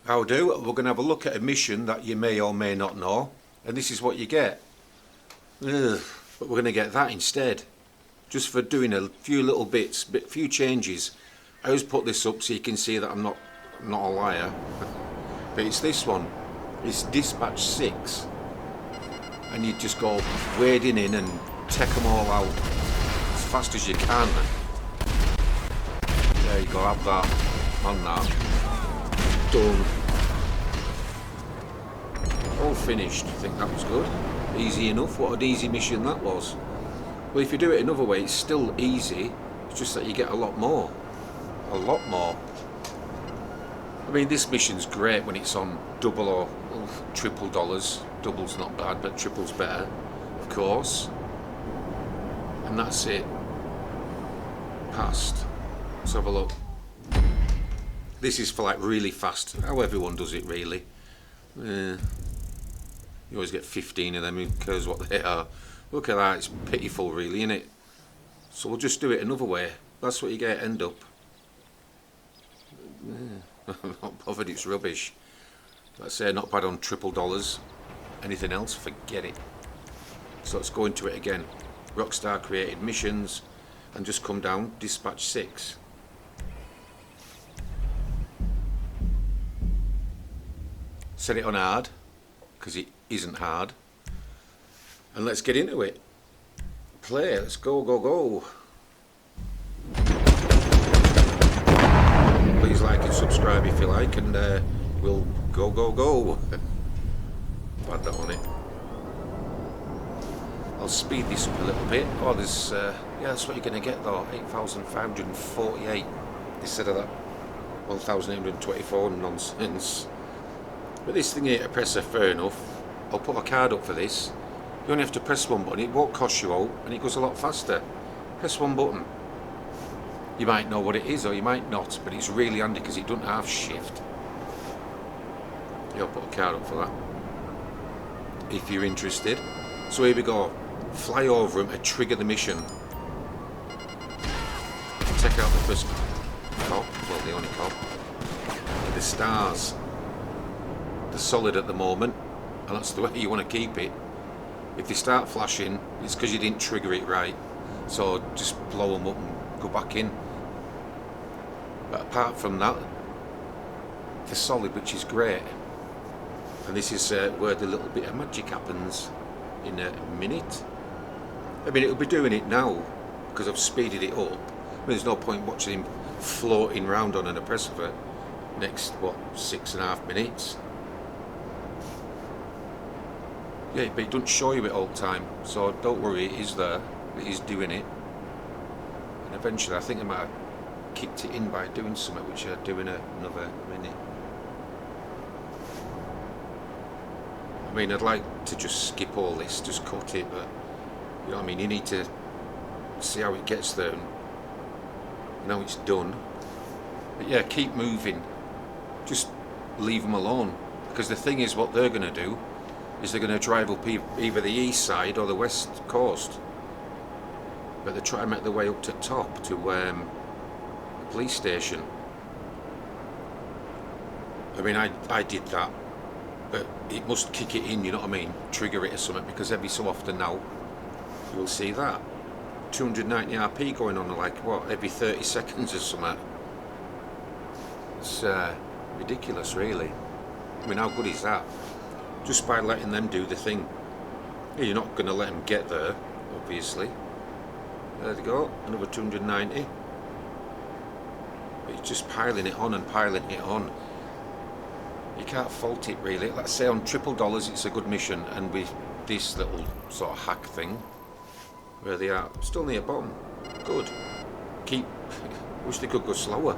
How do? We're going to have a look at a mission that you may or may not know, and this is what you get. Ugh, but we're going to get that instead, just for doing a few little bits, few changes. I always put this up so you can see that I'm not a liar. But it's this one. It's dispatch 6, and you just go wading in and take them all out as fast as you can. There you go, have that on that. Done. All finished. I think that was good. Easy enough. What an easy mission that was. Well, if you do it another way, it's still easy. It's just that you get a lot more. A lot more. I mean, this mission's great when it's on double or triple dollars. Double's not bad, but triple's better, of course. And that's it. Passed. Let's have a look. This is for like really fast. How everyone does it, really. You always get 15 of them. Who cares what they are? Look at that. It's pitiful, really, isn't it? So we'll just do it another way. That's what you get. End up. I'm not bothered. It's rubbish. Let's say not bad on triple dollars. Anything else? Forget it. So let's go into it again. Rockstar created missions, and just come down. Dispatch 6. Set it on hard, because it isn't hard. And let's get into it. Play, let's go, go, go. Please like and subscribe if you like, and we'll go, go, go. Add that on it. I'll speed this up a little bit. Oh, there's, yeah, that's what you're going to get though, 8,548 instead of that 1,824 nonsense. But this thing here to press are fair enough. I'll put a card up for this. You only have to press one button, it won't cost you out, and it goes a lot faster. Press one button. You might know what it is or you might not, but it's really handy because it doesn't have shift. Yeah, I'll put a card up for that, if you're interested. So here we go. Fly over them and trigger the mission. Take out the first cop, well the only cop. The stars. They're solid at the moment, and that's the way you want to keep it. If they start flashing, it's because you didn't trigger it right. So just blow them up and go back in. But apart from that, they're solid, which is great. And this is where the little bit of magic happens in a minute. I mean, it'll be doing it now because I've speeded it up. I mean, there's no point watching him floating round on an oppressor for next, what, 6.5 minutes. Yeah, but it doesn't show you it all the time, so don't worry, it is there, it is doing it. And eventually I think I might have kicked it in by doing something, which I'll do in another minute. I mean, I'd like to just skip all this, just cut it, but you know what I mean, you need to see how it gets there, and now it's done. But yeah, keep moving, just leave them alone, because the thing is, what they're going to do is they're going to drive up either the east side or the west coast, but they try and make their way up to top to the police station. I mean, I did that, but it must kick it in, you know what I mean, trigger it or something, because every so often now you will see that 290 RP going on like what, every 30 seconds or something. It's ridiculous, really. I mean, how good is that? Just by letting them do the thing. You're not going to let them get there, obviously. There they go, another 290. But it's just piling it on and piling it on. You can't fault it, really. Let's say on triple dollars it's a good mission, and with this little sort of hack thing, where they are, still near bottom. Good. Keep. Wish they could go slower.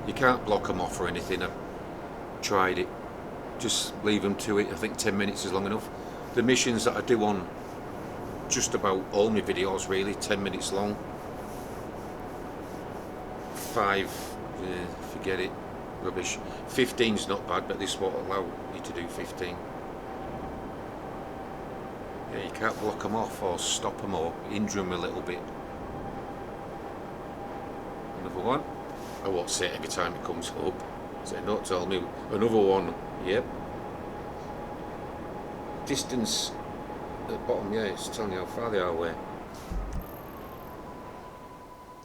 You can't block them off or anything. I've tried it. Just leave them to it. I think 10 minutes is long enough. The missions that I do on just about all my videos, really, 10 minutes long. 5, yeah, forget it, rubbish. 15's not bad, but this won't allow you to do 15. Yeah, you can't block them off or stop them or injure them a little bit. Another one. I won't say it every time it comes up. So don't tell me. Another one. Yep. Distance at the bottom, yeah, it's telling you how far they are away.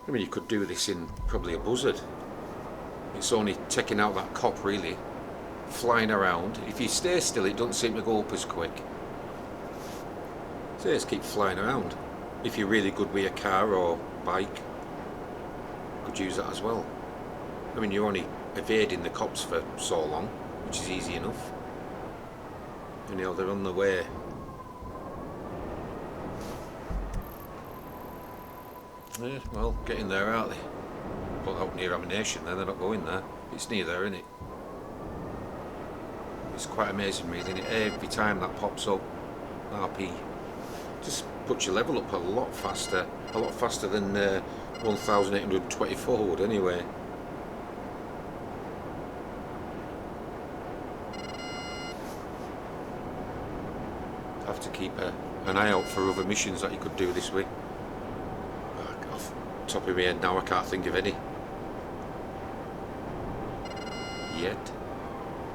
I mean, you could do this in probably a buzzard. It's only taking out that cop, really. Flying around. If you stay still, it doesn't seem to go up as quick. So just keep flying around. If you're really good with your car or bike, you could use that as well. I mean, you're only evading the cops for so long, which is easy enough. And you know, they're on the way. Yeah, well, getting there, aren't they? But out near Ammunition, then they're not going there. It's near there, isn't it? It's quite amazing, really, isn't it? Every time that pops up, RP just puts your level up a lot faster than 1824 would, anyway. Have to keep an eye out for other missions that you could do this way. Off the top of my head now, I can't think of any yet.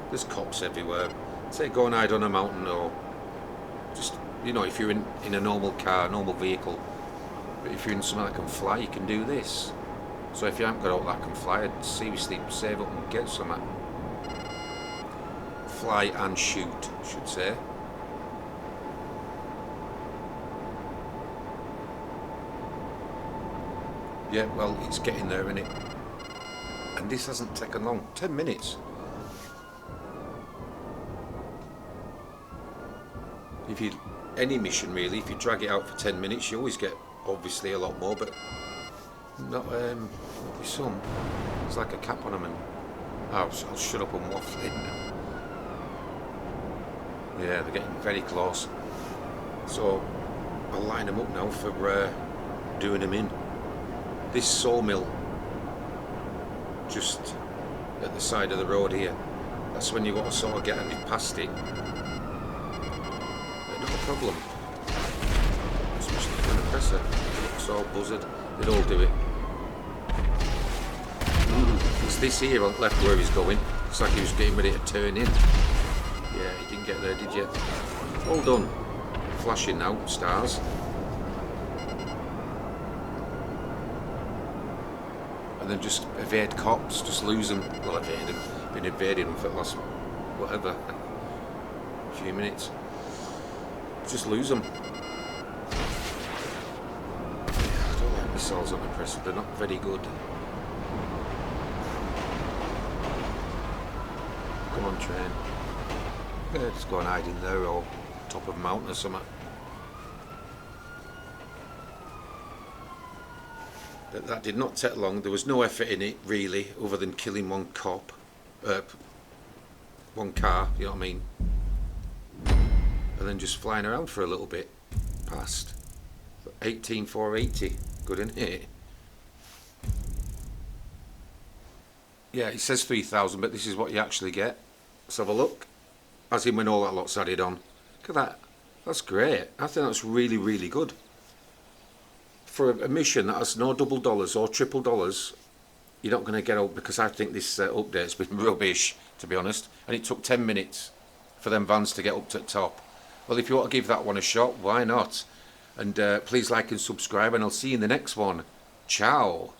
There's cops everywhere. Say go and hide on a mountain, or just, you know, if you're in a normal car, normal vehicle. But if you're in something that can fly, you can do this. So if you haven't got all that can fly, I'd seriously save up and get some. Fly and shoot, I should say. Yeah, well, it's getting there, isn't it? And this hasn't taken long. 10 minutes. If you, any mission really, if you drag it out for 10 minutes, you always get obviously a lot more, but not with some. It's like a cap on them, and I'll shut up and waffle in now. Yeah, they're getting very close. So I'll line them up now for doing them in. This sawmill, just at the side of the road here, that's when you got to sort of get a bit past it. Not a problem. Especially if you're going to press it. Looks all buzzard. They'd all do it. It's this here on the left where he's going. Looks like he was getting ready to turn in. Yeah, he didn't get there, did you? All done. Flashing now, stars. And then just evade cops, just lose them. Well, evade them. Been evading them for the last, whatever, few minutes. Just lose them. I don't like missiles on the press, they're not very good. Come on, train. Yeah, just go and hide in there or top of a mountain or something. That did not take long. There was no effort in it really, other than killing one cop, one car. You know what I mean? And then just flying around for a little bit. Past 18,480. Good, isn't it? Yeah, it says 3,000, but this is what you actually get. Let's have a look. As in when all that lot's added on. Look at that. That's great. I think that's really, really good. For a mission that has no double dollars or triple dollars, you're not going to get out, because I think this update's been rubbish, to be honest. And it took 10 minutes for them vans to get up to the top. Well, if you want to give that one a shot, why not? And please like and subscribe, and I'll see you in the next one. Ciao.